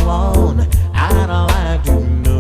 alone. I'd like to know.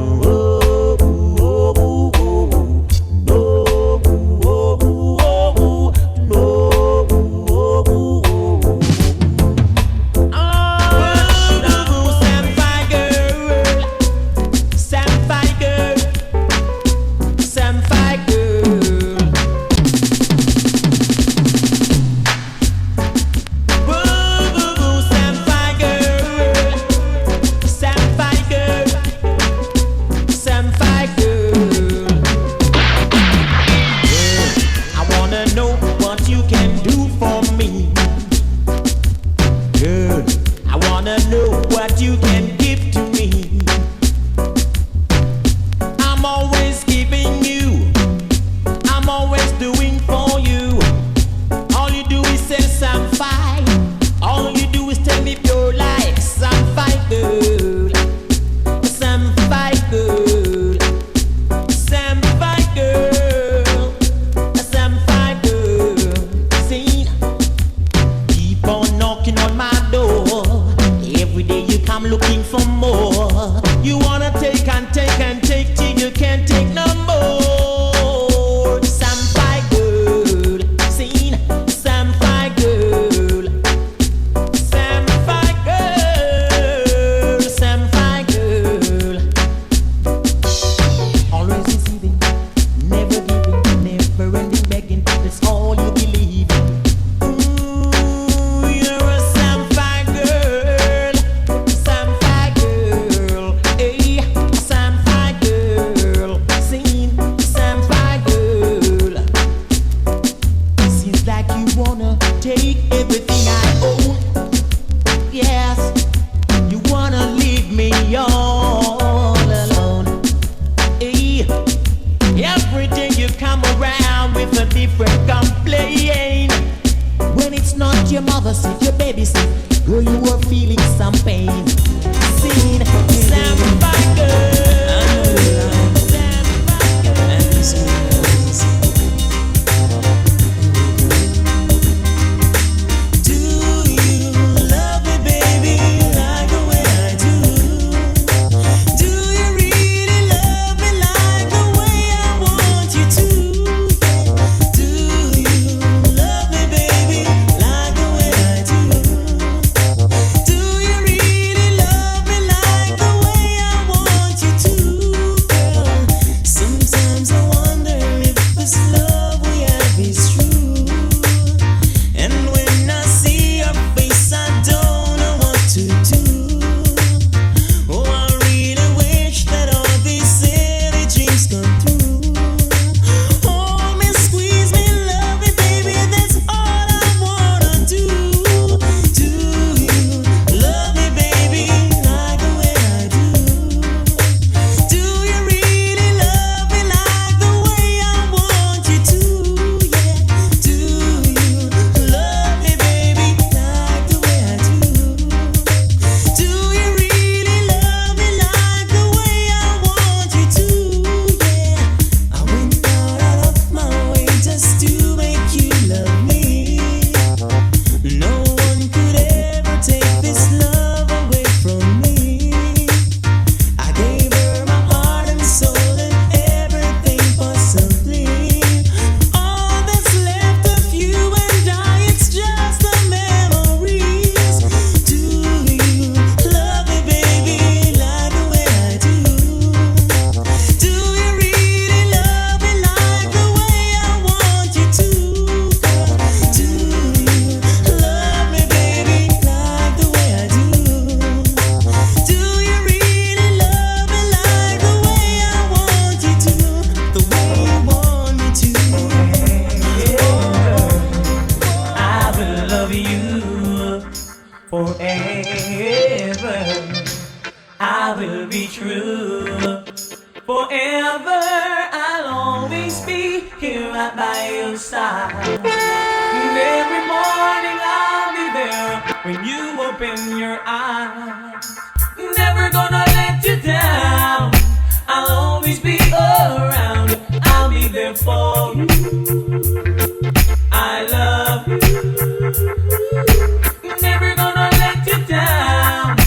Never gonna let you down.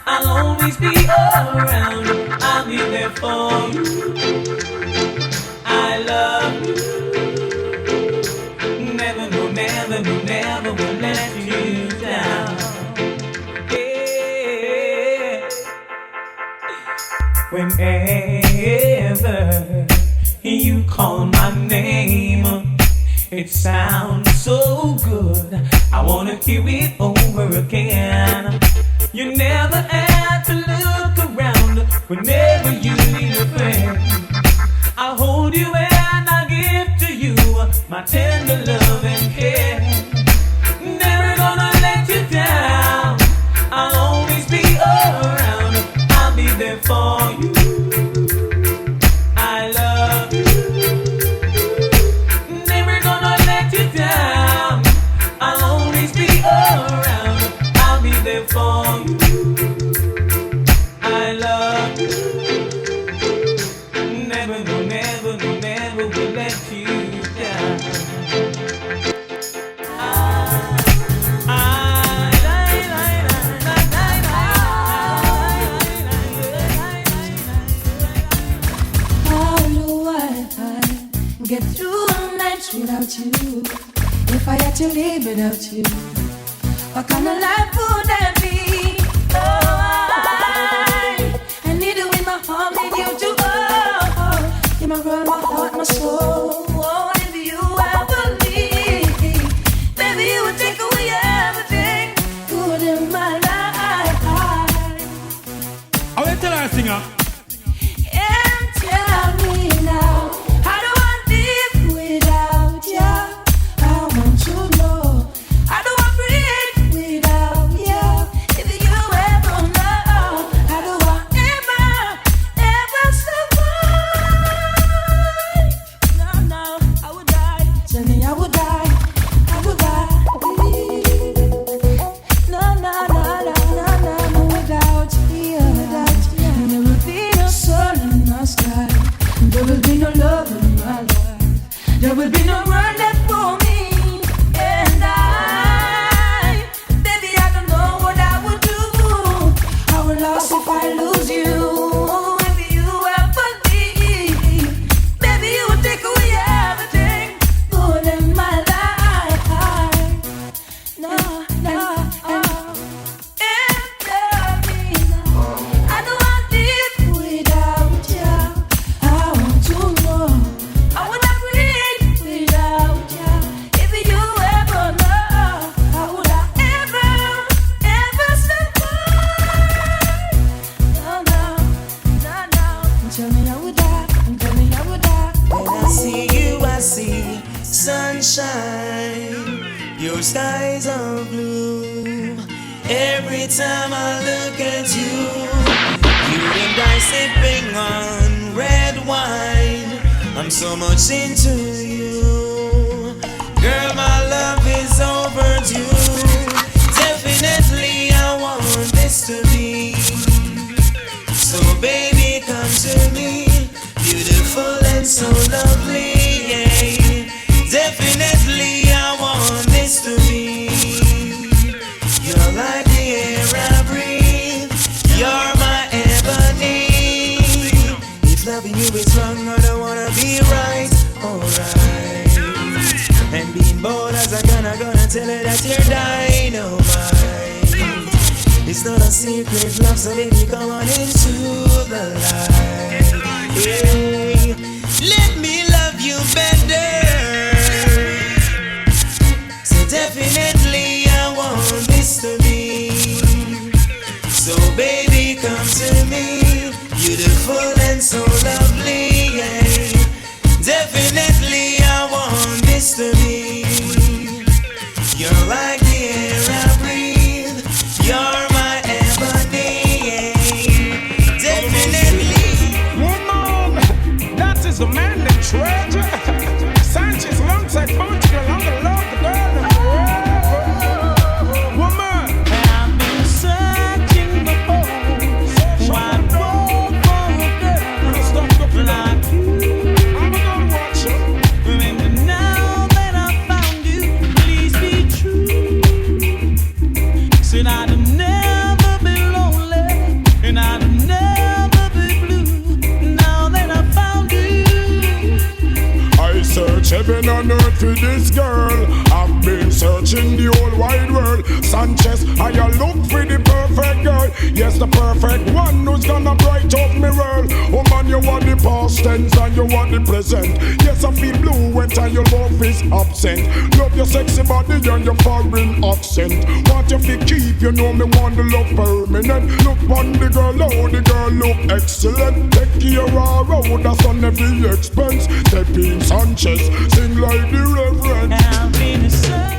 I'll always be around. I'll be there for you. I love you. Never, no, never, no, never will let you down. Yeah. Whenever you call my name, it sounds so good. I wanna hear it over again. You never have to look around whenever you need a friend. I'll hold you and I'll give to you my tender love and care. Never gonna let you down. I'll always be around. I'll be there for you. I love you. Never gonna let you down. I'll always be around. I'll be there for you. I love you. Never, no, never, no, never will let you down. How do I get through the nights without you? If I had to live without you, what kind of life would that be? Oh, I need you in my heart, need you to in my world, my heart, my soul. Oh, if you ever leave, baby, you would take away everything good in my life. I will tell her, singer. And tell me now, how do I live without you? I want to know, how do I breathe without you? If you ever know, how do I ever survive? No, I would die. Tell me I would die. No, without you. There will be no sun in my sky. There will be no love in my life. There will be no one left for me. And baby, I don't know what I would do. I will lose if I lose you. If you ever leave, baby, you will take away everything good in my life. No. And tell me now, how do I live without you? I want to know, how would I breathe without you? If you ever know, how would I ever survive? No. Tell me I would die. When I see you, I see sunshine. Your skies are blue. Every time I look at you, you and I sipping on red wine. I'm so much into you. Girl, my love is overdue. Definitely I want this to be. So baby, come to me. Beautiful and so lovely, yeah. Definitely I want this to be. You're like the air I breathe. You're my ebony. If loving you is wrong, I don't wanna be right. Alright. And being bold as I can, I'm gonna tell her that you're dynamite. It's not a secret love, so baby, come on into the light. Yeah. Let me love you better. So definitely I want this to be. So baby, come to me. Beautiful and so lovely, yeah. Definitely I want this to be. You're like the air I breathe. You're my ebony, yeah. Definitely. Woman, that is a manly treasure. Sanchez alongside Portugal, I'm gonna love the girl forever. Woman, I've been searching before. Why road for a girl girl. I've been searching the whole wide world. Sanchez, I look for the perfect girl. Yes, the perfect one who's gonna bright up my world. Oh man, you want the past tense and you want the present. Yes, I feel blue when time your love is absent. Love your sexy body and your foreign accent. Want you to keep, you know me want the love permanent. Look on the girl, oh the girl look excellent. Take care of her, that's on every expense. Step in Sanchez, sing like the reverend. Now in the sun.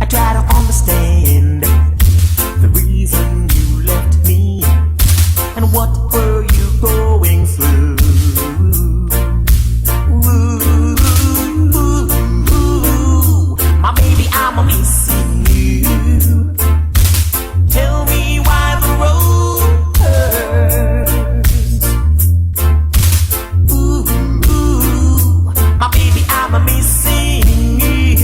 I try to understand the reason you left me and what were you going through. Ooh, my baby, I'm missing you. Tell me why the road hurts. Ooh, my baby, I'm missing you.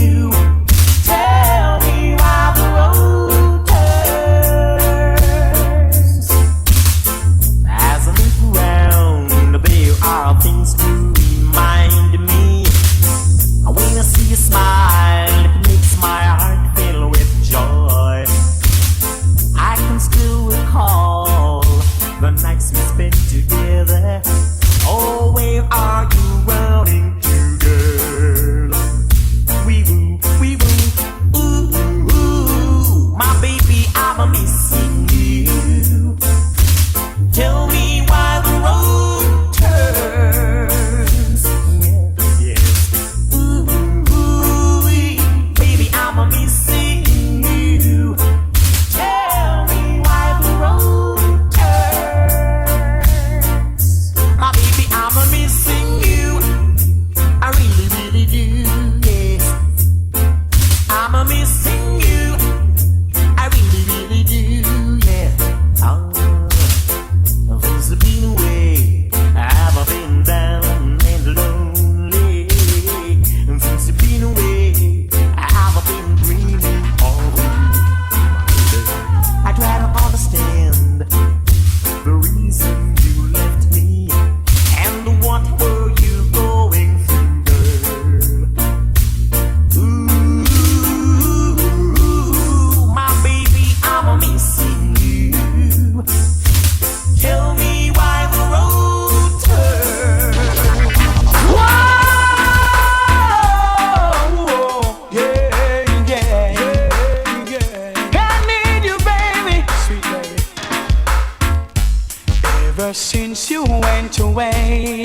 much away.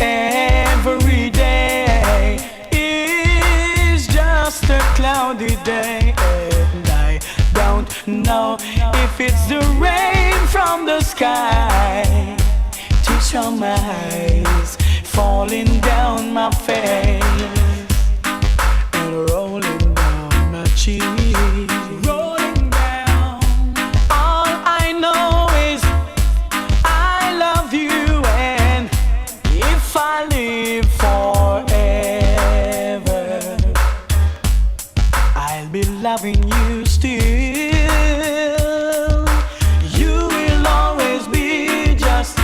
Every day is just a cloudy day, and I don't know if it's the rain from the sky. Tears from my eyes falling down my face and rolling down my cheek. Rolling down. All I know is I love you, and if I live forever, I'll be loving you still. You will always be just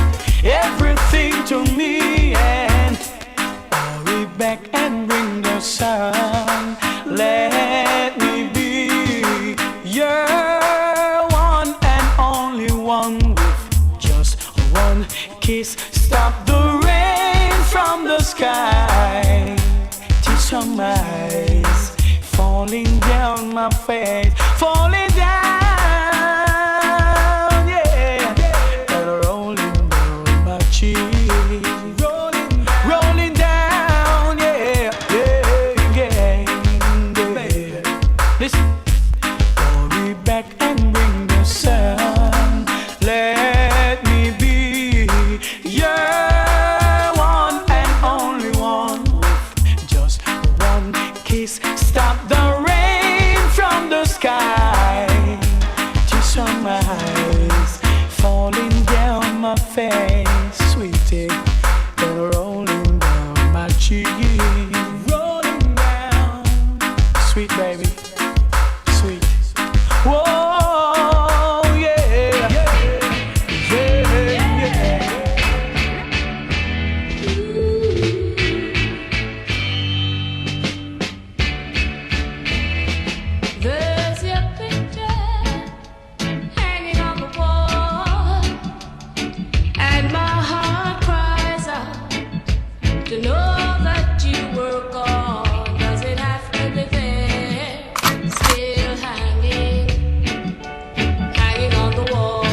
everything to me, and hurry back and bring the sun. Let me be your one and only one, with just one kiss. Stop the rain from the sky. Tears from my eyes falling down my face, falling down, yeah, and rolling down my cheek. Rolling down, yeah, yeah, yeah, yeah. Listen, hurry back and bring the sun. Let me be your one and only one, with just one kiss. Stop the rain from the sky. Tears from my eyes falling down my face, sweetie, and rolling down my cheek. Rolling down, sweet baby, sweet. Whoa, yeah, yeah, yeah. There's your picture hanging on the wall, and my heart cries out to know that you were gone. Does it have to be there? Still hanging on the wall.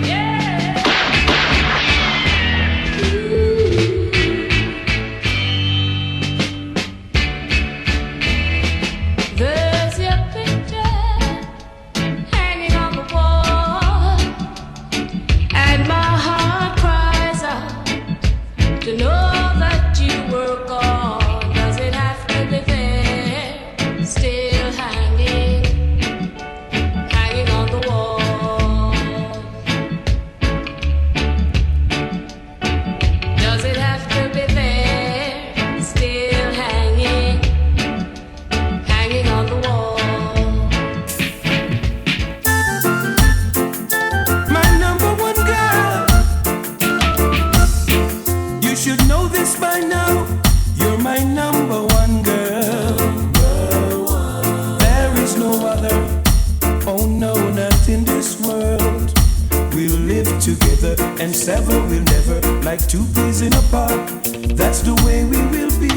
Yeah. There's your picture hanging on the wall, and my heart cries out to know that you were gone. Does it have to be there? Still hanging on the wall. Does it have to be there? Still hanging on the wall. My number one girl, you should know this by now. You're my number one girl. There is no other. Oh no, not in this world. We'll live together and sever will never, like two peas in a pod. That's the way we will be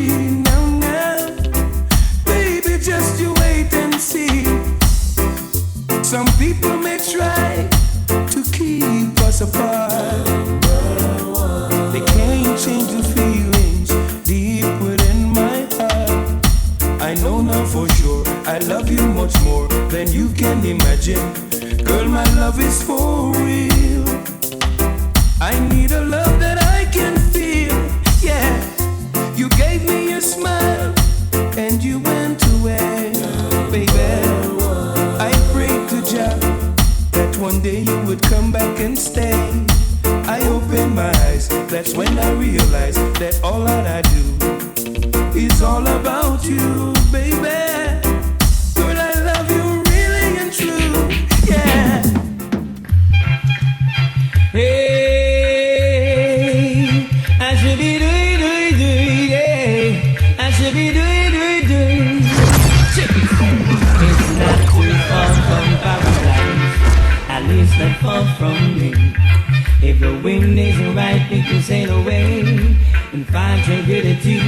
now, now. Baby, just you wait and see. Some people may try to keep us apart. They can't change the feelings deep within my heart. I know now for sure I love you much more than you can imagine. Girl, my love is for real. I need a love that I can feel. Yeah, you gave me your smile and you went away, baby. I prayed to Jah that one day you would come back and stay. I opened my eyes, that's when I realized that all that I do is all about you, baby. Girl, I love you really and true, yeah. Hey, I should be doing, yeah. I should be doing. It's not too far from paradise, at least not far from me. If the wind isn't right, we can sail away and find tranquility.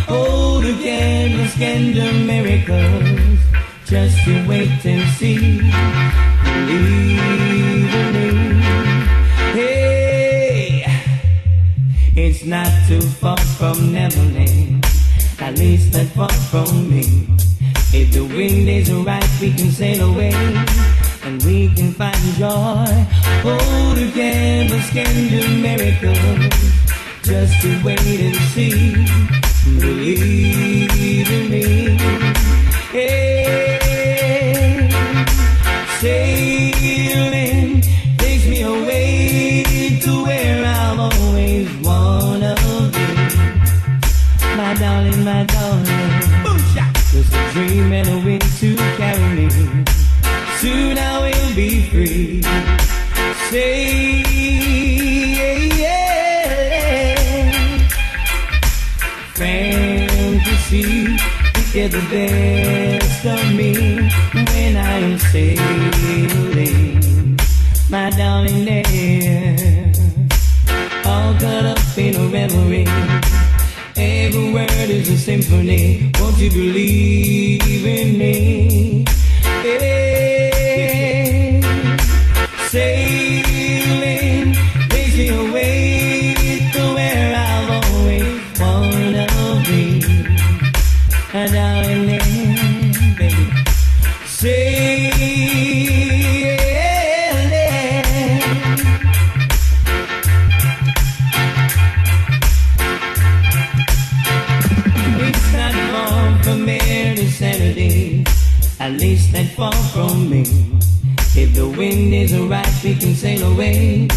Oh, the candles can do miracles. Just you wait and see. Believe in me. It's not too far from Neverland, at least not far from me. If the wind is right, we can sail away and we can find joy. Oh, the canvas can do miracles. Just to wait and see. Believe in me. Hey, sailing takes me away to where I've always wanna be. My darling, my darling. Just a dream and a wind to carry me. Soon I will be free. Say, fantasy, you get the best of me when I am sailing. My darling there, all caught up in a reverie. Every word is a symphony. Won't you believe in me? Hey, sailing takes me away to where I've always wanna be. And darling, baby, sailing. It's not far from here to Saturday, at least not far from me. If the wind is right, we can sail away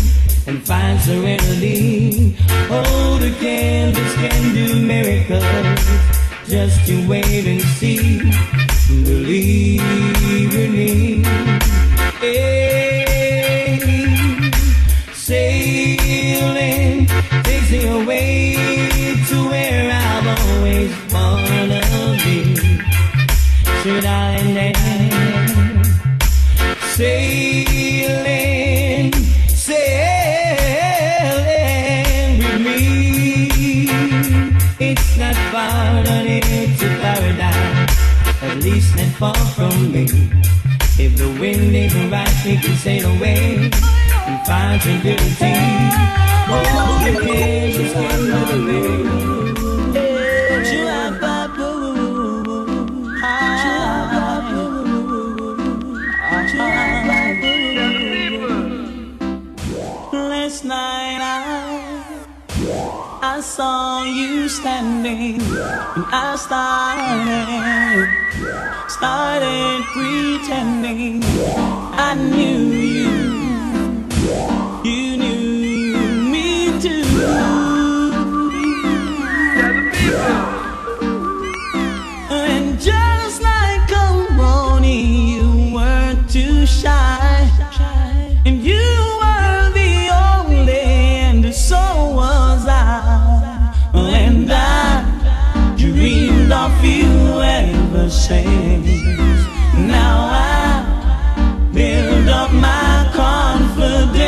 and find serenity. Oh, the canvas can do miracles. Just you wait and see. Believe in me. Hey, sailing takes me away to where I've always wanna be. Should I land? Sailing, sailing with me. It's not far on it to paradise, at least not far from me. If the wind is right, we can sail away and find tranquility. Oh, the cares just can't move away. Last night I saw you standing, and I started pretending I knew you. You knew me too. And just like a morning, you were too shy, and you were the only, and so was I. And I dreamed of you ever since. Now I build up my confidence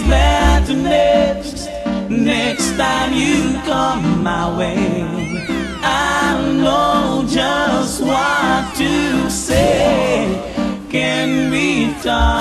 that next time you come my way, I know just what to say. Can be done.